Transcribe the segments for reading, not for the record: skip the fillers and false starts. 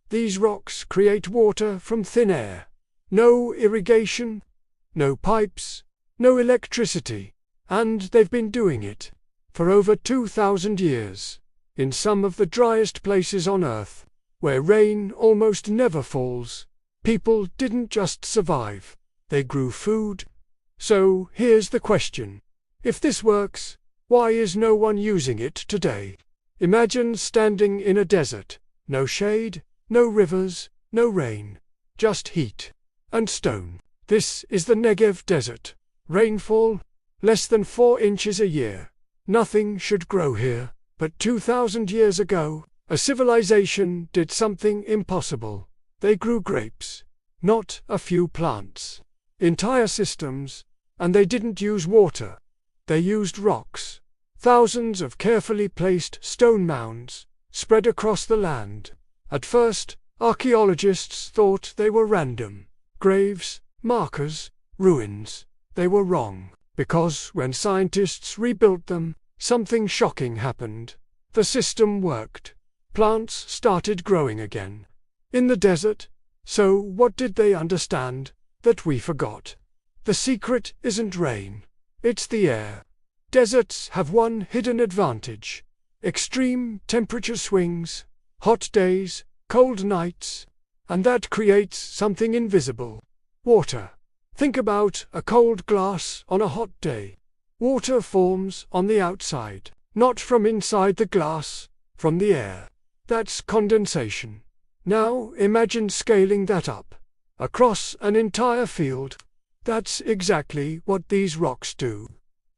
These rocks create water from thin air. No irrigation, no pipes, no electricity, and they've been doing it for over 2,000 years, in some of the driest places on Earth, where rain almost never falls. People didn't just survive, they grew food. So here's the question. If this works, why is no one using it today? Imagine standing in a desert. No shade, no rivers, no rain. Just heat and stone. This is the Negev Desert. Rainfall, less than 4 inches a year. Nothing should grow here, but 2,000 years ago, a civilization did something impossible. They grew grapes. Not a few plants. Entire systems, and they didn't use water. They used rocks. Thousands of carefully placed stone mounds, spread across the land. At first, archaeologists thought they were random. Graves, markers, ruins. They were wrong, because when scientists rebuilt them, something shocking happened. The system worked. Plants started growing again. In the desert. So what did they understand that we forgot? The secret isn't rain. It's the air. Deserts have one hidden advantage. Extreme temperature swings, hot days, cold nights, and that creates something invisible. Water. Think about a cold glass on a hot day. Water forms on the outside, not from inside the glass, from the air. That's condensation. Now imagine scaling that up across an entire field. That's exactly what these rocks do.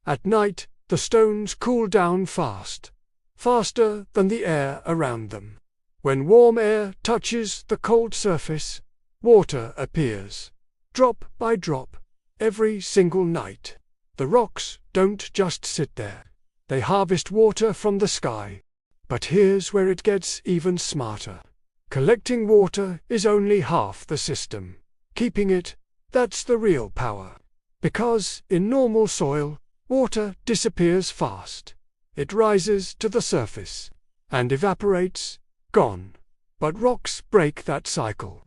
At night, the stones cool down fast, faster than the air around them. When warm air touches the cold surface, water appears, drop by drop, every single night. The rocks don't just sit there. They harvest water from the sky. But here's where it gets even smarter. Collecting water is only half the system. Keeping it, that's the real power. Because in normal soil, water disappears fast. It rises to the surface and evaporates, gone. But rocks break that cycle.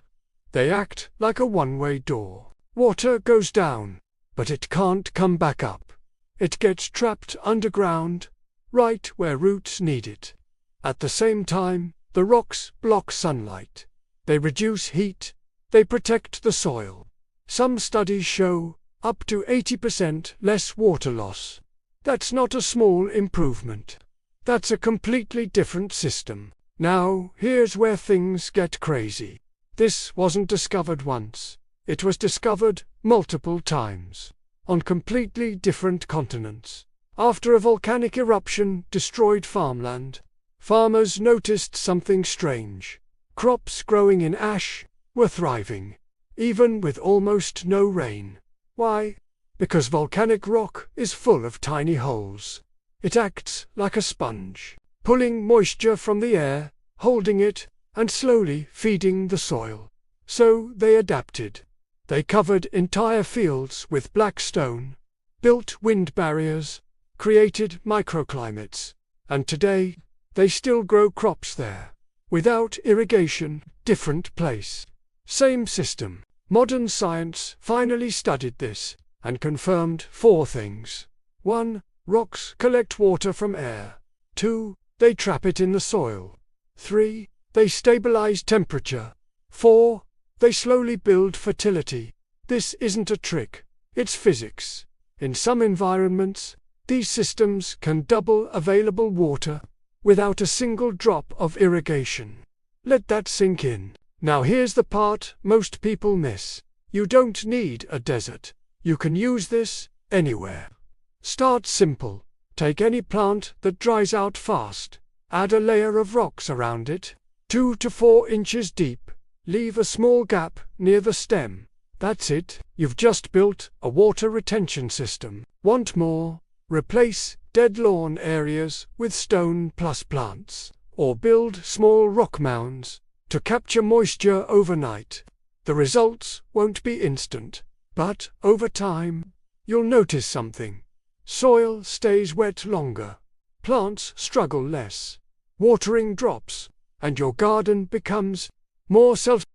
They act like a one-way door. Water goes down, but it can't come back up. It gets trapped underground, right where roots need it. At the same time, the rocks block sunlight. They reduce heat. They protect the soil. Some studies show up to 80% less water loss. That's not a small improvement. That's a completely different system. Now, here's where things get crazy. This wasn't discovered once. It was discovered multiple times, on completely different continents. After a volcanic eruption destroyed farmland, farmers noticed something strange. Crops growing in ash were thriving, even with almost no rain. Why? Because volcanic rock is full of tiny holes. It acts like a sponge, pulling moisture from the air, holding it, and slowly feeding the soil. So they adapted. They covered entire fields with black stone, built wind barriers, created microclimates, and today, they still grow crops there. Without irrigation, different place. Same system. Modern science finally studied this and confirmed 4 things. 1. Rocks collect water from air. 2. They trap it in the soil. 3. They stabilize temperature. 4. They slowly build fertility. This isn't a trick. It's physics. In some environments, these systems can double available water without a single drop of irrigation. Let that sink in. Now here's the part most people miss. You don't need a desert. You can use this anywhere. Start simple. Take any plant that dries out fast. Add a layer of rocks around it, 2 to 4 inches deep. Leave a small gap near the stem. That's it. You've just built a water retention system. Want more? Replace dead lawn areas with stone plus plants, or build small rock mounds to capture moisture overnight. The results won't be instant, but over time, you'll notice something. Soil stays wet longer, plants struggle less, watering drops, and your garden becomes more self